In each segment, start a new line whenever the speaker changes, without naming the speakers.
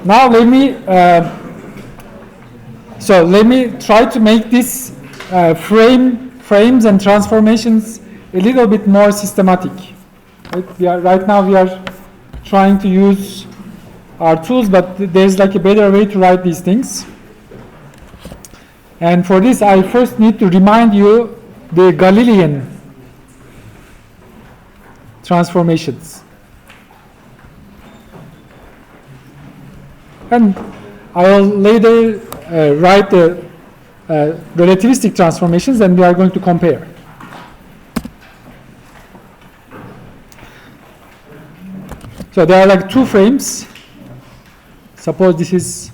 Now let me try to make this frames and transformations a little bit more systematic. Right now we are trying to use our tools, but there's like a better way to write these things. And for this, I first need to remind you the Galilean transformations. And I will later write the relativistic transformations, and we are going to compare. So there are like two frames. Suppose this is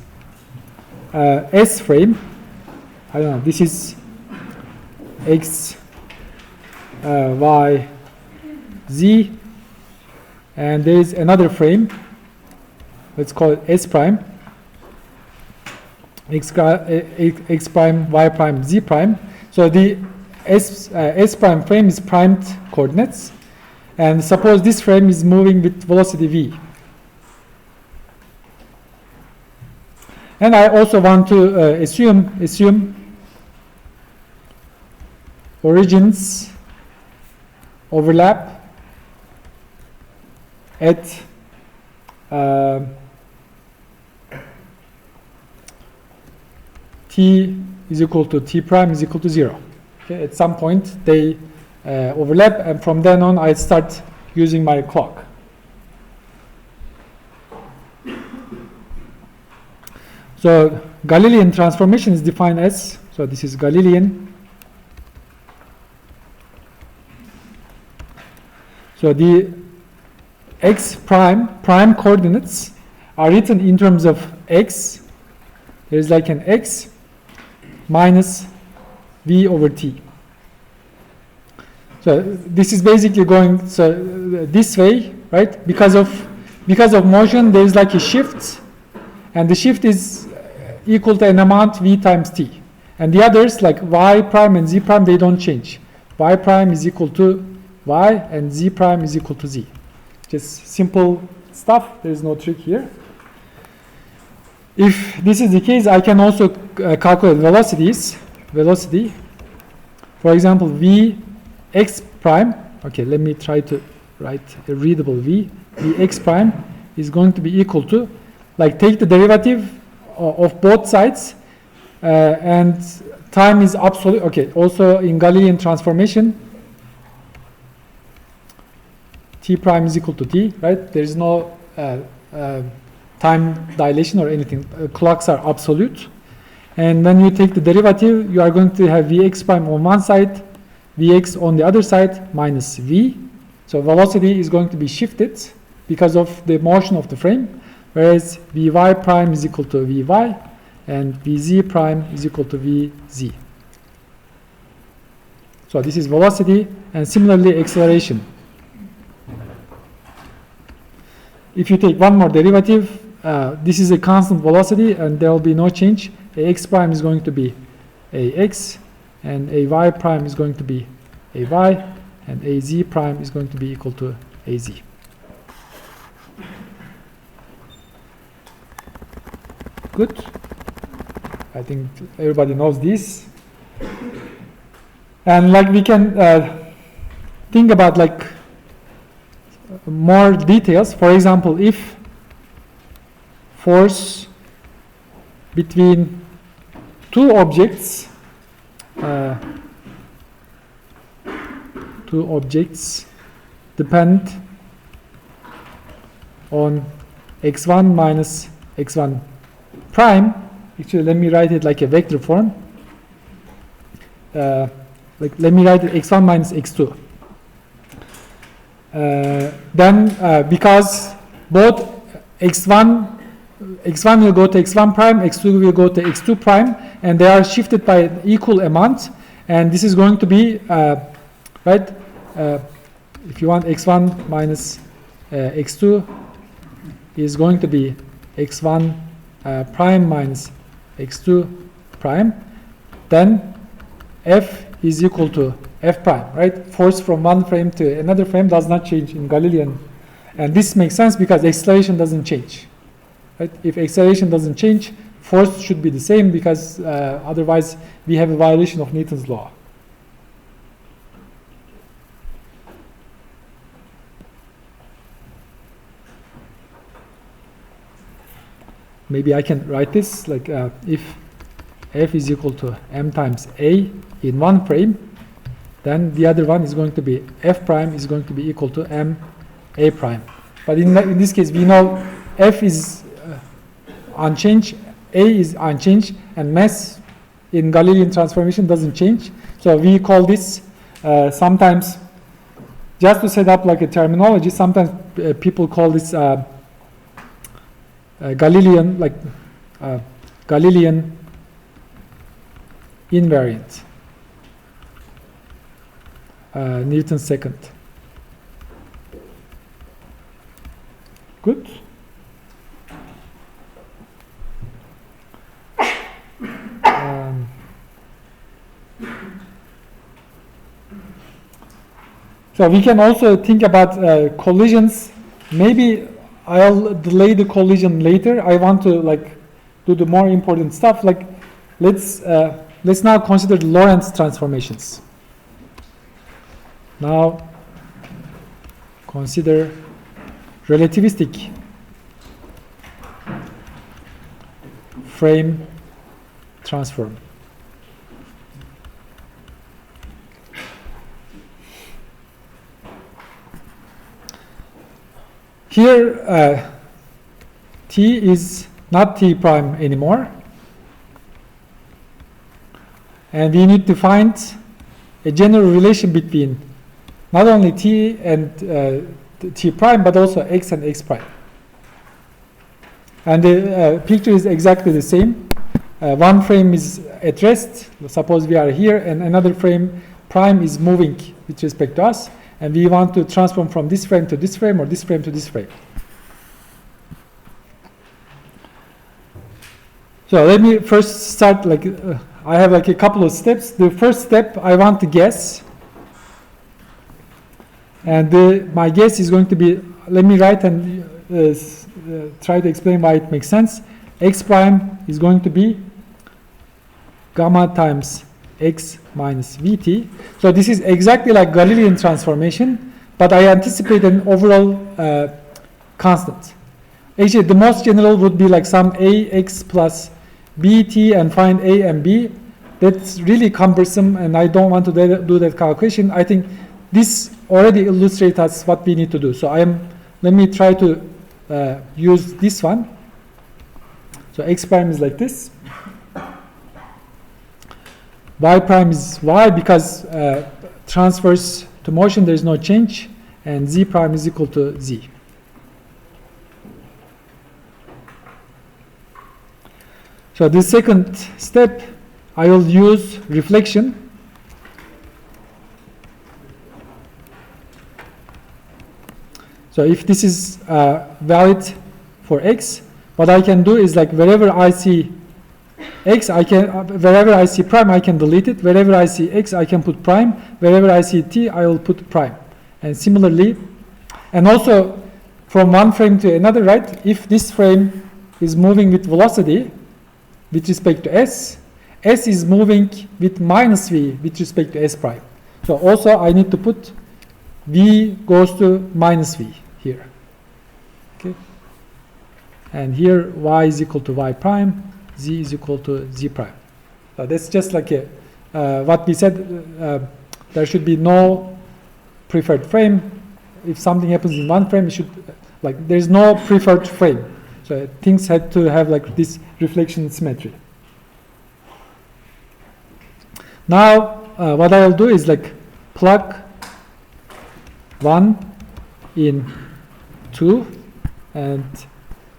S frame. I don't know, this is X, Y, Z, and there is another frame. Let's call it S prime. X prime, Y prime, Z prime. So the S prime frame is primed coordinates. And suppose this frame is moving with velocity v. And I also want to assume origins overlap at t is equal to t prime is equal to 0. Okay, at some point they overlap, and from then on I start using my clock. So Galilean transformation is defined as, so this is Galilean. So the x prime coordinates are written in terms of x. There is like an x minus v over t. So this is basically going this way, right? Because of motion, there is like a shift, and the shift is equal to an amount v times t. And the others, like y prime and z prime, they don't change. Y prime is equal to y, and z prime is equal to z. Just simple stuff. There is no trick here. If this is the case, I can also calculate velocity. For example, v x prime. Okay, let me try to write a readable v. V x prime is going to be equal to, like, take the derivative of both sides, and time is absolute. Okay, also in Galilean transformation, t prime is equal to t, right? There is no time dilation or anything. Clocks are absolute. And when you take the derivative, you are going to have vx prime on one side, vx on the other side, minus v. So velocity is going to be shifted because of the motion of the frame, whereas vy prime is equal to vy, and vz prime is equal to vz. So this is velocity, and similarly acceleration. If you take one more derivative, this is a constant velocity, and there will be no change. Ax prime is going to be ax, and ay prime is going to be ay, and az prime is going to be equal to az. Good. I think everybody knows this. And like we can think about like more details. For example, if force between two objects depend on x1 minus x1 prime. Actually, let me write it like a vector form. Let me write it x1 minus x2. Then because both x1 will go to x1 prime, x2 will go to x2 prime, and they are shifted by an equal amount, and this is going to be right. If you want, x1 minus x2 is going to be x1 prime minus x2 prime. Then F is equal to F prime, right? Force from one frame to another frame does not change in Galilean. And this makes sense because acceleration doesn't change. right? If acceleration doesn't change, force should be the same, because otherwise we have a violation of Newton's law. Maybe I can write this like if F is equal to m times A in one frame, then the other one is going to be F prime is going to be equal to m A prime. But in this case, we know F is unchanged, A is unchanged, and mass in Galilean transformation doesn't change. So we call this sometimes, just to set up like a terminology, sometimes people call this Galilean, like Galilean invariant, Newton's second. Good. So we can also think about collisions. Maybe I'll delay the collision later. I want to like do the more important stuff. Like let's now consider the Lorentz transformations. Now consider relativistic frame transform. Here, T is not T prime anymore. And we need to find a general relation between not only T and T prime, but also X and X prime. And the picture is exactly the same. One frame is at rest, suppose we are here, and another frame prime is moving with respect to us. And we want to transform from this frame to this frame, or this frame to this frame. So let me first start, like, I have like a couple of steps. The first step, I want to guess. And my guess is going to be, let me write and try to explain why it makes sense. X prime is going to be gamma times X minus Vt. So this is exactly like Galilean transformation, but I anticipate an overall constant. Actually, the most general would be like some Ax plus Bt and find A and B. That's really cumbersome, and I don't want to do that calculation. I think this already illustrates us what we need to do. So let me try to use this one. So X prime is like this. Y prime is Y because transverse to motion there is no change, and Z prime is equal to Z. So the second step, I will use reflection. So if this is valid for X, what I can do is like wherever I see X, wherever I see prime, I can delete it. Wherever I see X, I can put prime. Wherever I see T, I will put prime. And similarly, and also from one frame to another, right? If this frame is moving with velocity with respect to S, S is moving with minus V with respect to S prime. So also I need to put V goes to minus V here. Okay. And here Y is equal to Y prime. Z is equal to Z prime. So that's just like what we said, there should be no preferred frame. If something happens in one frame, it should, there's no preferred frame. So things had to have like this reflection symmetry. Now, what I'll do is like plug 1 in 2 and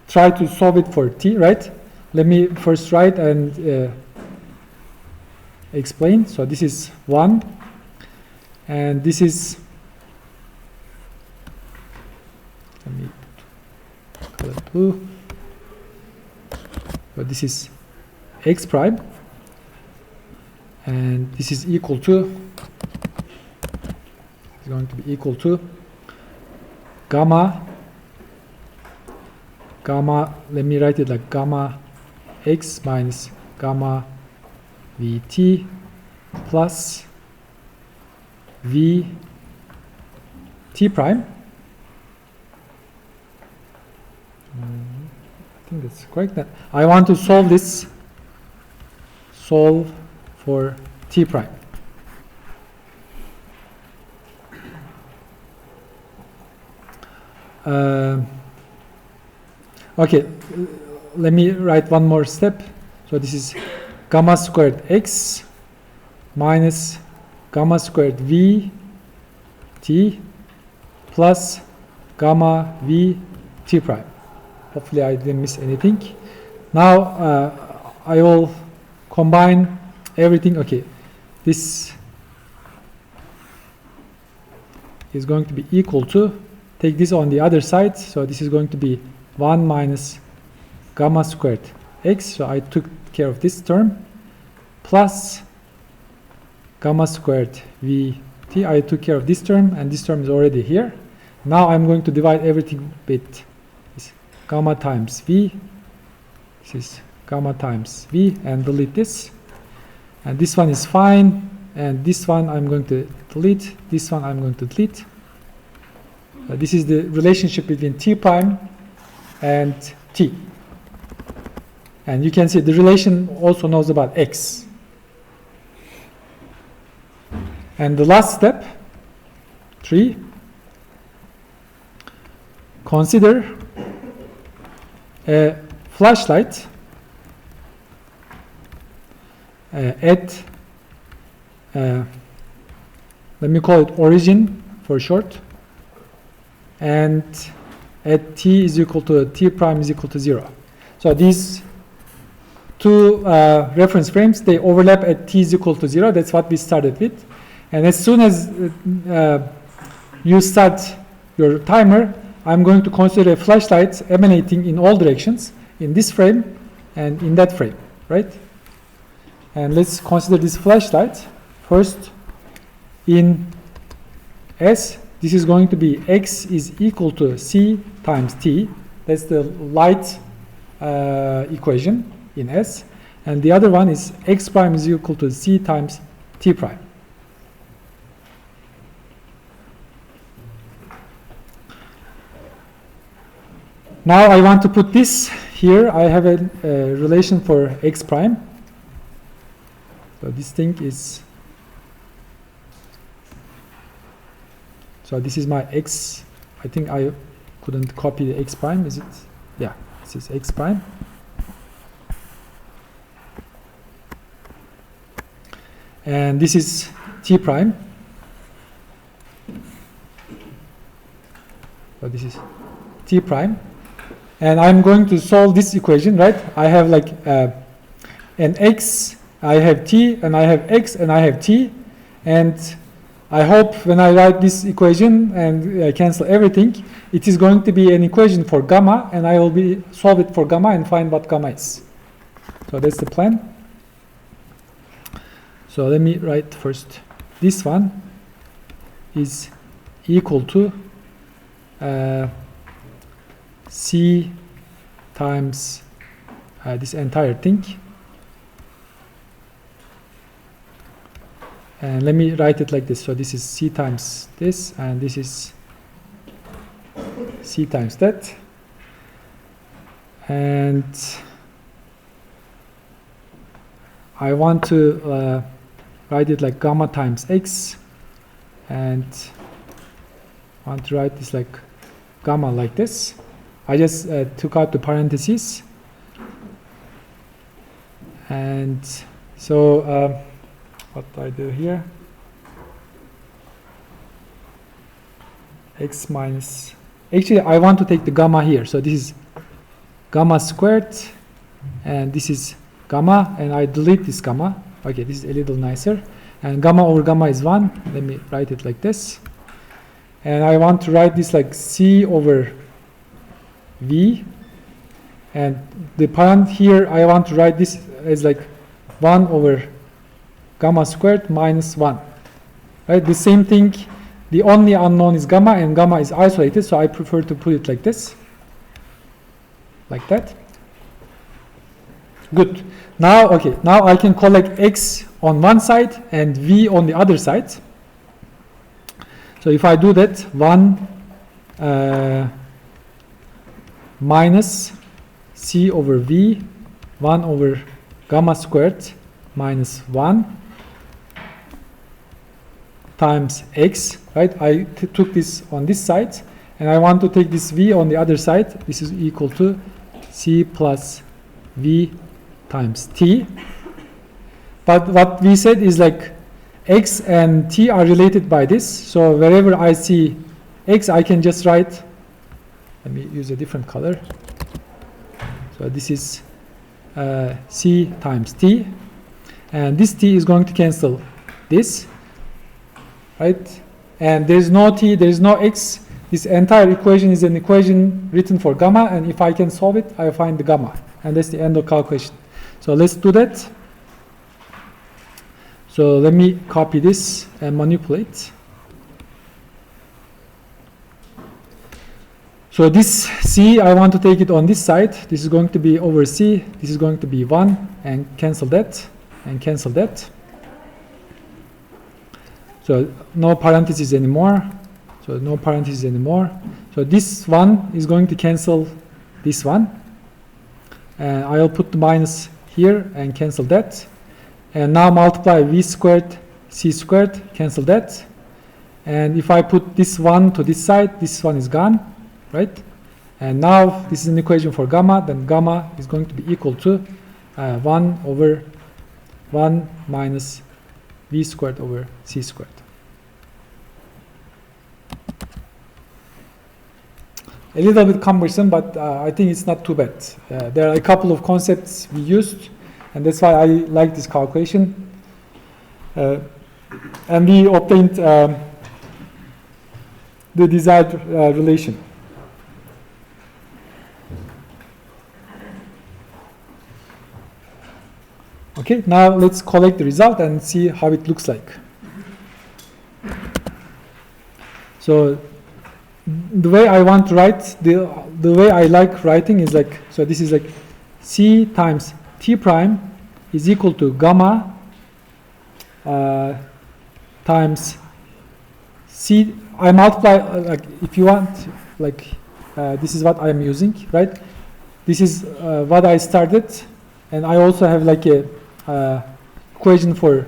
try to solve it for T, right? Let me first write and explain. So this is 1, and this is, let me color blue. So this is X prime, and this is equal to, it's going to be equal to gamma gamma, let me write it like gamma x minus gamma vt plus v t prime. I think that's correct. I want to solve this, solve for t prime. Okay, let me write one more step. So this is gamma squared x minus gamma squared v t plus gamma v t prime. Hopefully I didn't miss anything. Now I will combine everything. Okay, this is going to be equal to, take this on the other side, so this is going to be 1 minus gamma squared x, so I took care of this term, plus gamma squared vt, I took care of this term, and this term is already here. Now I'm going to divide everything with this gamma times v, this is gamma times v, and delete this, and this one is fine, and this one I'm going to delete, this one I'm going to delete. This is the relationship between t prime and t. And you can see the relation also knows about x. And the last step, 3, consider a flashlight at, let me call it origin for short, and at t is equal to t prime is equal to 0. So these two reference frames, they overlap at t is equal to 0. That's what we started with. And as soon as you start your timer, I'm going to consider a flashlight emanating in all directions, in this frame and in that frame, right? And let's consider this flashlight. First, in S, this is going to be x is equal to c times t. That's the light equation in S. And the other one is x prime is equal to c times t prime. Now I want to put this here. I have a relation for x prime. So this thing is, so this is my x. I think I couldn't copy the x prime, is it? Yeah, this is x prime. And this is t prime. So this is t prime. And I'm going to solve this equation, right? I have like an x, I have t, and I have x, and I have t. And I hope when I write this equation and cancel everything, it is going to be an equation for gamma, and I will be solve it for gamma and find what gamma is. So that's the plan. So let me write first. This one is equal to c times this entire thing. And let me write it like this. So this is c times this, and this is c times that. And I want to write it like gamma times x, and I want to write this like gamma like this. I just took out the parentheses. And so what do I do here? X minus, actually I want to take the gamma here. So this is gamma squared, and this is gamma, and I delete this gamma. Okay, this is a little nicer. And gamma over gamma is 1. Let me write it like this. And I want to write this like c over v. And the parent here, I want to write this as like 1 over gamma squared minus 1. Right? The same thing, the only unknown is gamma, and gamma is isolated, so I prefer to put it like this. like that. Good. Now, okay, now I can collect x on one side and v on the other side. So if I do that, 1 minus c over v, 1 over gamma squared minus 1 times x, right? I took this on this side, and I want to take this v on the other side. This is equal to c plus v times t. But what we said is like x and t are related by this. So wherever I see x, I can just write, let me use a different color. So this is c times t. And this t is going to cancel this, right? And there's no t, there's no x. This entire equation is an equation written for gamma, and if I can solve it, I find the gamma. And that's the end of calculation. So let's do that. So let me copy this and manipulate. So this c, I want to take it on this side. This is going to be over c. This is going to be 1, and cancel that, and cancel that. So no parentheses anymore. So no parentheses anymore. So this one is going to cancel this one. And I'll put the minus here and cancel that. And now multiply v squared, c squared, cancel that. And if I put this one to this side, this one is gone, right? And now this is an equation for gamma, then gamma is going to be equal to 1 over 1 minus v squared over c squared. A little bit cumbersome, but I think it's not too bad. There are a couple of concepts we used, and that's why I like this calculation. And we obtained the desired relation. Okay, now let's collect the result and see how it looks like. So the way I want to write, the way I like writing is like, so this is like c times t prime is equal to gamma times c. I multiply, like if you want, like this is what I am using, right? This is what I started, and I also have like a equation for,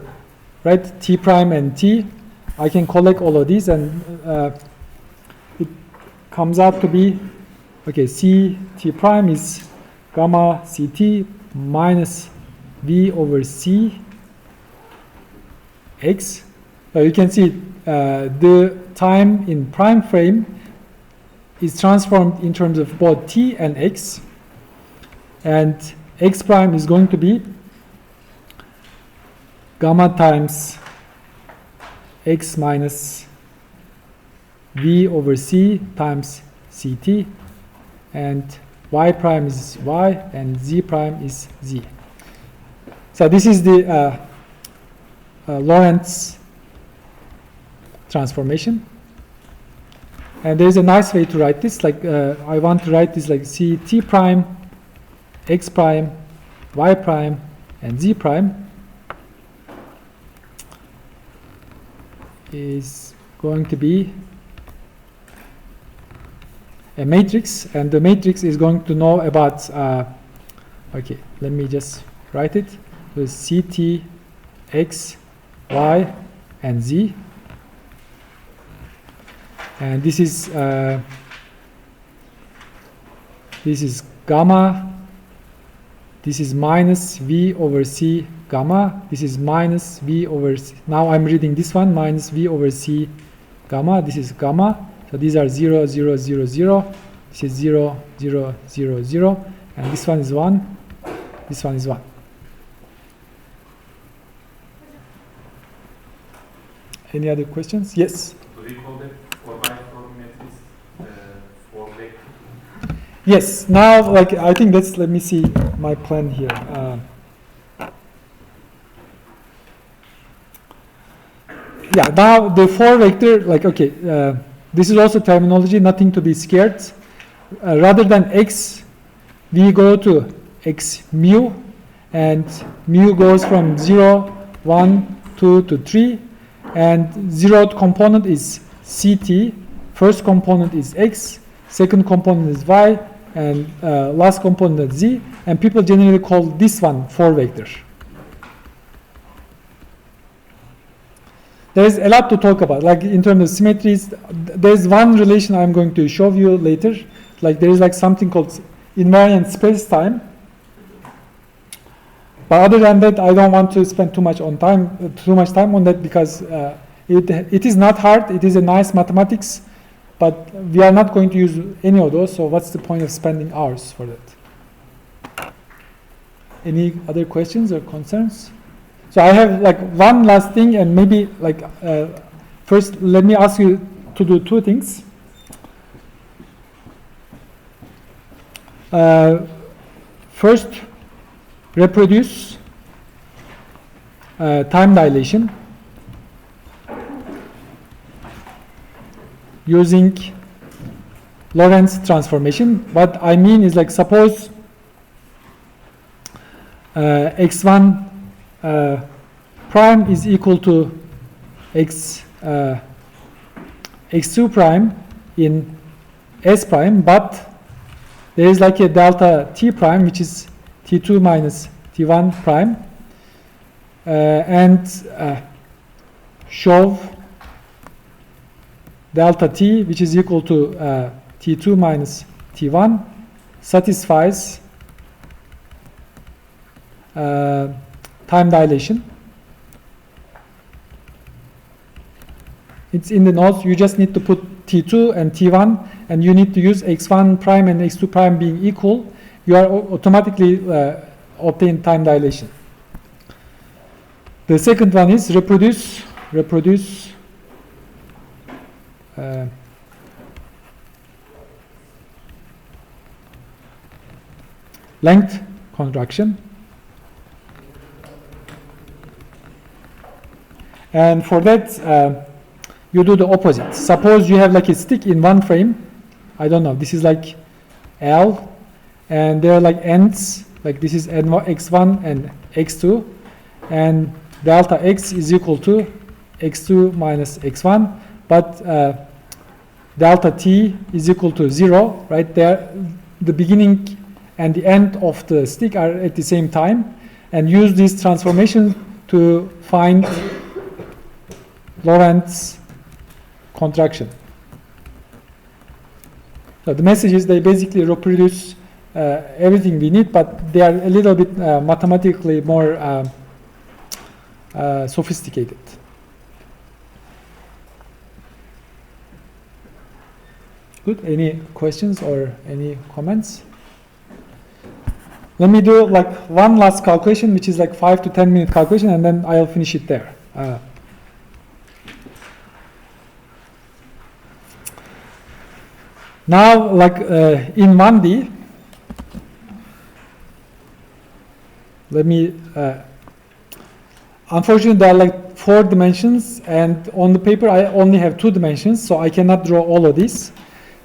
right, t prime and t. I can collect all of these, and it comes out to be, okay, c t prime is gamma ct minus v over c x. You can see the time in prime frame is transformed in terms of both t and x, and x prime is going to be gamma times x minus v over c times ct, and y prime is y and z prime is z. So this is the Lorentz transformation, and there is a nice way to write this. Like I want to write this like c t prime, x prime, y prime, and z prime is going to be a matrix, and the matrix is going to know about, okay, let me just write it with ct, x, y, and z. And this is gamma, this is minus v over c gamma, this is minus v over c. Now I'm reading this one, minus v over c gamma, this is gamma. So these are 0, 0, 0, 0. This is 0, 0, 0, 0. And this one is 1. This one is 1. Any other questions? Yes?
Do we call that 4x4 matrix 4 vector?
Yes. Now, like, I think that's, let me see my plan here. Yeah, now the 4 vector, like, okay, this is also terminology, nothing to be scared. Rather than x, we go to x mu, and mu goes from 0, 1, 2 to 3, and zeroth component is ct, first component is x, second component is y, and last component is z, and people generally call this one 4 vector. There's a lot to talk about, like in terms of symmetries. There's one relation I'm going to show you later. Like there is like something called invariant space-time. But other than that, I don't want to spend too much time on that, because it is not hard. It is a nice mathematics, but we are not going to use any of those. So what's the point of spending hours for that? Any other questions or concerns? So I have like one last thing, and maybe like first let me ask you to do two things. First, reproduce time dilation using Lorentz transformation. What I mean is, like, suppose x1 prime is equal to x2 prime in S prime, but there is like a delta t prime, which is t2 minus t1 prime, and shove delta t, which is equal to t2 minus t1, satisfies time dilation. It's in the notes. You just need to put t2 and t1, and you need to use x1 prime and x2 prime being equal. You are automatically obtain time dilation. The second one is reproduce length contraction. And for that, you do the opposite. Suppose you have like a stick in one frame. I don't know, this is like L, and there are like ends, like this is x1 and x2, and delta x is equal to x2 minus x1, but delta t is equal to 0, right there. The beginning and the end of the stick are at the same time, and use this transformation to find Lorentz contraction. So the message is they basically reproduce everything we need, but they are a little bit mathematically more sophisticated. Good. Any questions or any comments? Let me do like one last calculation, which is like 5 to 10 minute calculation, and then I'll finish it there. Now, like in 1D, let me, unfortunately there are like 4 dimensions, and on the paper I only have 2 dimensions, so I cannot draw all of this.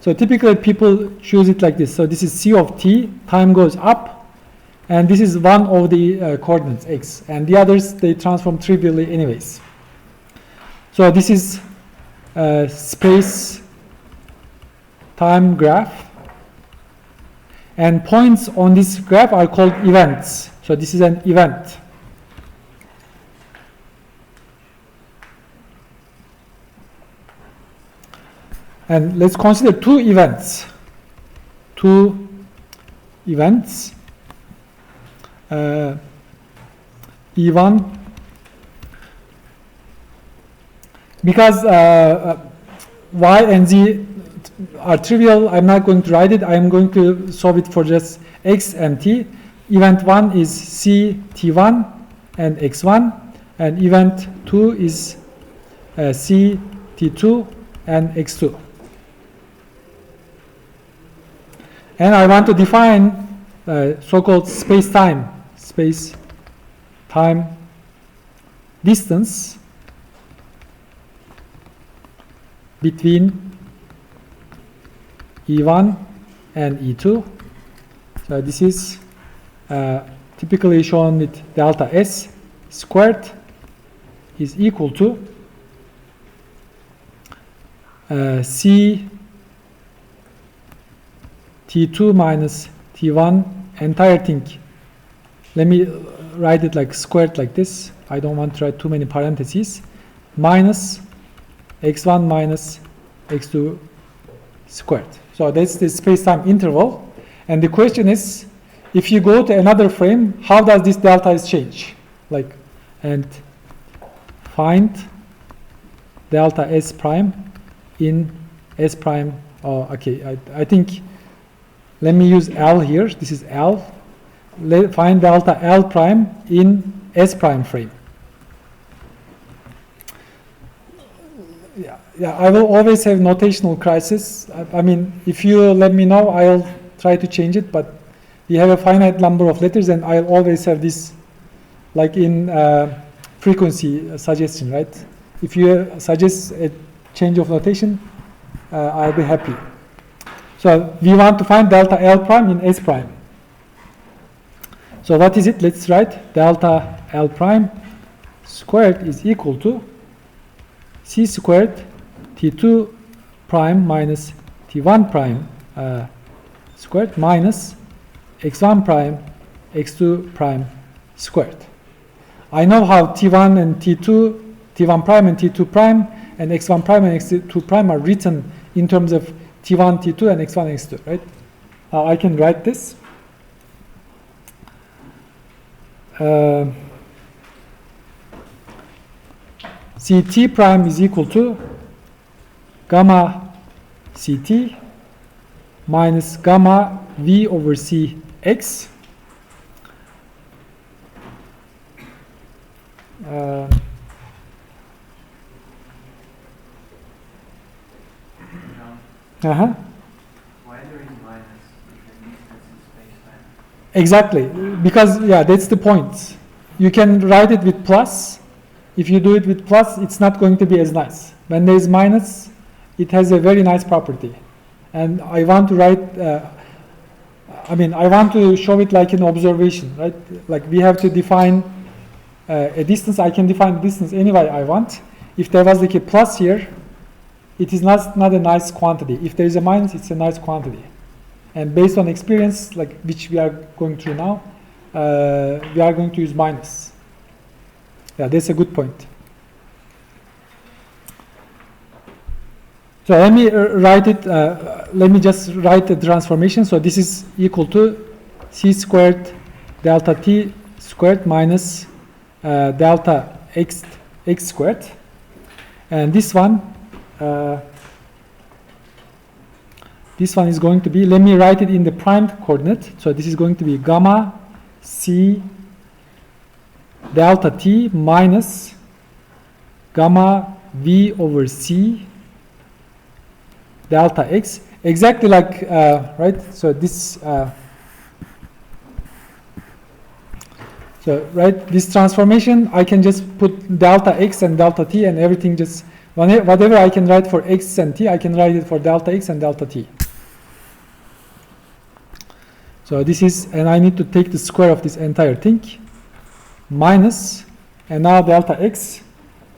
So typically people choose it like this. So this is C of t, time goes up, and this is one of the coordinates, x, and the others, they transform trivially anyways. So this is space time graph, and points on this graph are called events. So this is an event. And let's consider 2 events. E1, because y and z are trivial, I'm not going to write it. I'm going to solve it for just x and t. Event 1 is c t1 and x1, and event 2 is c t2 and x2. And I want to define so-called space-time distance between E1 and E2. So this is typically shown with delta S squared is equal to C T2 minus T1 entire thing. Let me write it like squared like this. I don't want to write too many parentheses. Minus x1 minus x2 squared. So that's the space-time interval. And the question is, if you go to another frame, how does this delta S change? Like, and find delta S prime in S prime. Oh, okay. I think, let me use L here. This is L. Find delta L prime in S prime frame. Yeah, I will always have notational crisis. I mean, if you let me know, I'll try to change it, but we have a finite number of letters, and I'll always have this, like in frequency suggestion, right? If you suggest a change of notation, I'll be happy. So we want to find delta L prime in S prime. So what is it? Let's write delta L prime squared is equal to C squared T2 prime minus T1 prime squared minus x1 prime x2 prime squared. I know how T1 and T2, T1 prime and T2 prime, and x1 prime and x2 prime are written in terms of T1, T2, and x1, x2, right? I can write this. Ct prime is equal to gamma Ct minus gamma V over Cx.
Why there is minus between instants in space-time?
Exactly, because yeah, that's the point. You can write it with plus. If you do it with plus, it's not going to be as nice. When there is minus, it has a very nice property. And I want to write, I want to show it like an observation, right? Like we have to define a distance. I can define distance any way I want. If there was like a plus here, it is not a nice quantity. If there is a minus, it's a nice quantity. And based on experience, like which we are going through now, we are going to use minus. Yeah, that's a good point. So let me write it, let me just write the transformation. So this is equal to C squared delta T squared minus delta X squared. And this one is going to be, let me write it in the primed coordinate. So this is going to be gamma C delta T minus gamma V over C delta X, exactly like, right? So this, this transformation, I can just put delta X and delta T and everything just, whatever I can write for X and T, I can write it for delta X and delta T. So this is, and I need to take the square of this entire thing, minus, and now delta X,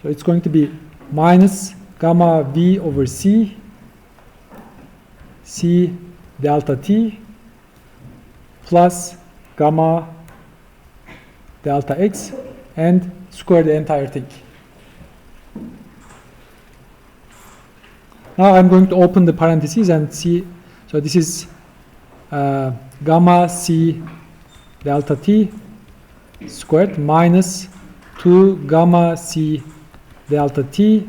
so it's going to be minus gamma V over C delta T plus gamma delta X and square the entire thing. Now I'm going to open the parentheses and see, so this is gamma C delta T squared minus 2 gamma C delta T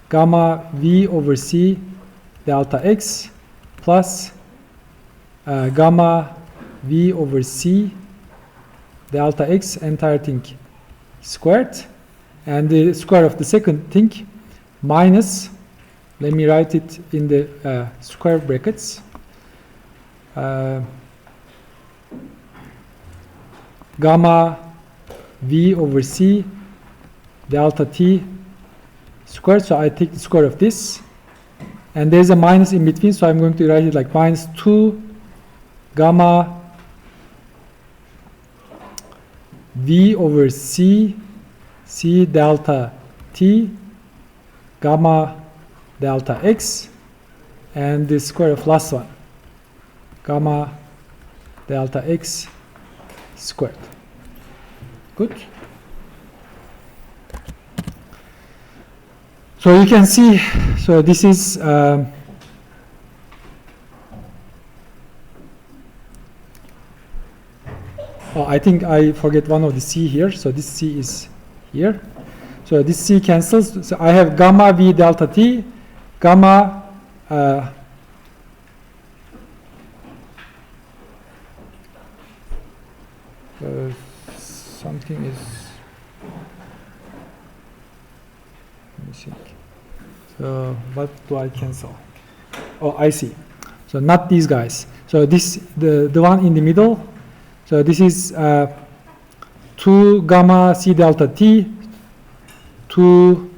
gamma V over C delta X plus gamma V over C delta X entire thing squared, and the square of the second thing minus, let me write it in the square brackets, gamma V over C delta T squared. So I take the square of this, and there's a minus in between, so I'm going to write it like minus 2 gamma V over C, C delta T, gamma delta X, and the square of last one, gamma delta X squared. Good. So you can see, so this is oh, I think I forget one of the C here. So this C is here. So this C cancels. So I have gamma V delta T, gamma something is missing. So what do I cancel? Oh, I see. So not these guys. So this the one in the middle. So this is 2 gamma C delta T, 2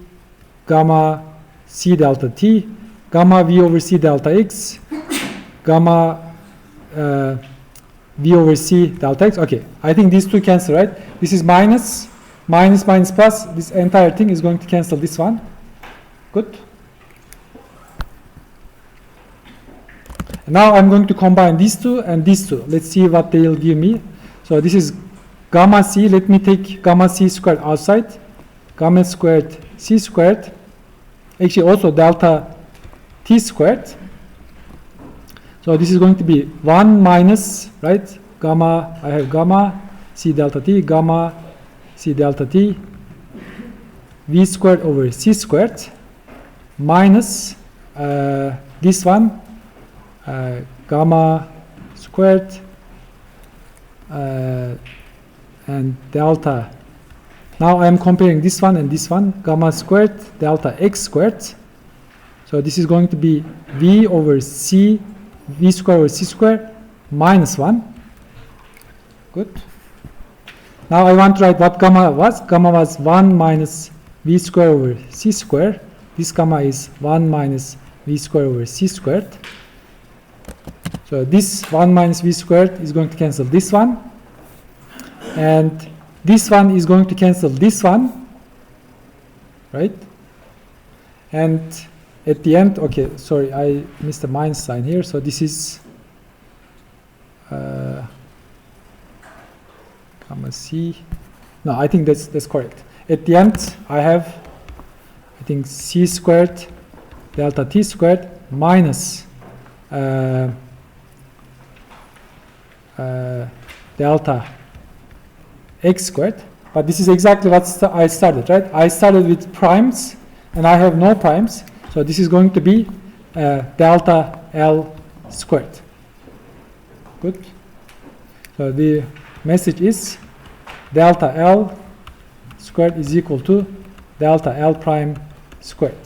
gamma C delta T, gamma V over C delta X, gamma V over C delta X. Okay, I think these two cancel, right? This is minus, minus, minus, plus. This entire thing is going to cancel this one. Good. Now I'm going to combine these two and these two. Let's see what they'll give me. So this is gamma C. Let me take gamma C squared outside. Gamma squared C squared. Actually also delta T squared. So this is going to be 1 minus, right? Gamma, I have gamma C delta T, gamma C delta T, V squared over C squared, minus this one, gamma squared and delta. Now I am comparing this one and this one, gamma squared delta X squared. So this is going to be V over C, V squared over C squared minus 1. Good. Now I want to write what gamma was. Gamma was 1 minus V squared over C squared. This gamma is 1 minus V squared over C squared. So this 1 minus V squared is going to cancel this one. And this one is going to cancel this one. Right? And at the end, okay, sorry, I missed the minus sign here. So this is gamma C. No, I think that's correct. At the end, I have, I think, C squared delta T squared minus delta X squared. But this is exactly what I started, right? I started with primes, and I have no primes. So this is going to be delta L squared. Good. So the message is delta L squared is equal to delta L prime squared.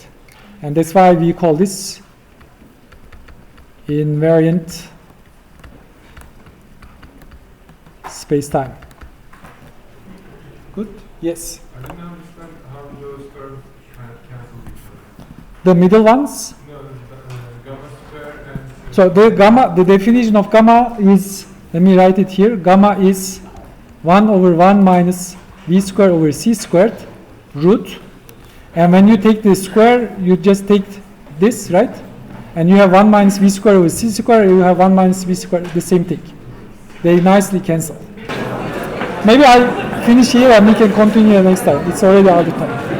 And that's why we call this invariant space-time. Good? Yes?
I didn't understand how those terms cancel each other.
The middle ones?
No, gamma square and...
So the definition of gamma is, let me write it here, gamma is 1 over 1 minus V squared over C squared root. And when you take the square, you just take this, right? And you have 1 minus V squared over C squared, you have 1 minus V squared, the same thing. They nicely cancel. Maybe I'll finish here and we can continue next time. It's already out of time.